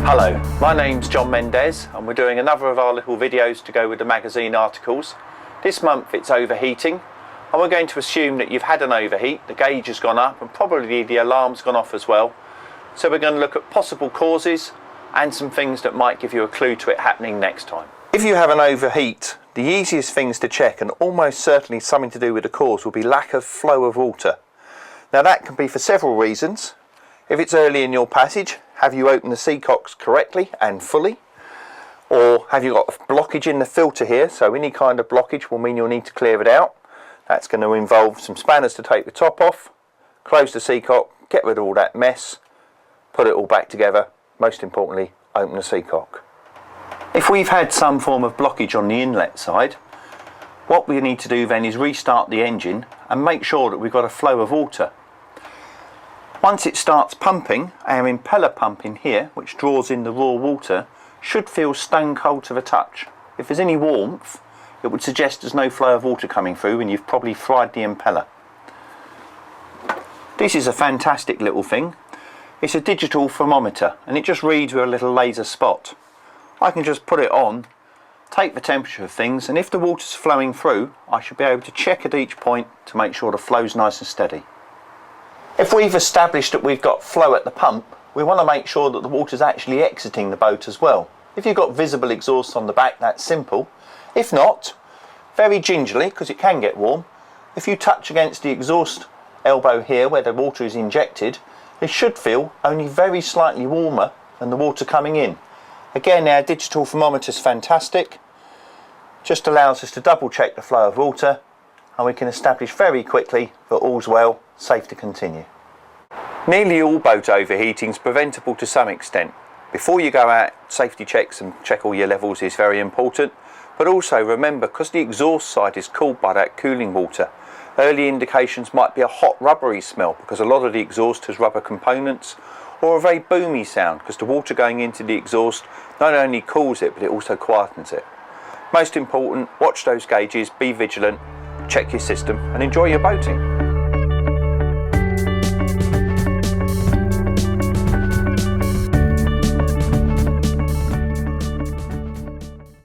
Hello, my name's John Mendez and we're doing another of our little videos to go with the magazine articles. This month it's overheating, and we're going to assume that you've had an overheat, the gauge has gone up and probably the alarm's gone off as well. So we're going to look at possible causes and some things that might give you a clue to it happening next time. If you have an overheat, the easiest things to check, and almost certainly something to do with the cause, will be lack of flow of water. Now that can be for several reasons. If it's early in your passage, have you opened the seacocks correctly and fully? Or have you got a blockage in the filter here? So any kind of blockage will mean you'll need to clear it out. That's going to involve some spanners to take the top off, close the seacock, get rid of all that mess, put it all back together. Most importantly, open the seacock. If we've had some form of blockage on the inlet side, what we need to do then is restart the engine and make sure that we've got a flow of water. Once it starts pumping, our impeller pump in here, which draws in the raw water, should feel stone cold to the touch. If there's any warmth, it would suggest there's no flow of water coming through and you've probably fried the impeller. This is a fantastic little thing. It's a digital thermometer and it just reads with a little laser spot. I can just put it on, take the temperature of things, and if the water's flowing through, I should be able to check at each point to make sure the flow's nice and steady. If we've established that we've got flow at the pump, we want to make sure that the water's actually exiting the boat as well. If you've got visible exhaust on the back, that's simple. If not, very gingerly, because it can get warm, if you touch against the exhaust elbow here where the water is injected, it should feel only very slightly warmer than the water coming in. Again, our digital thermometer is fantastic. Just allows us to double check the flow of water, and we can establish very quickly that all's well, safe to continue. Nearly all boat overheating is preventable to some extent. Before you go out, safety checks and check all your levels is very important, but also remember, because the exhaust side is cooled by that cooling water, early indications might be a hot rubbery smell because a lot of the exhaust has rubber components, or a very boomy sound because the water going into the exhaust not only cools it but it also quietens it. Most important, watch those gauges, be vigilant, check your system and enjoy your boating.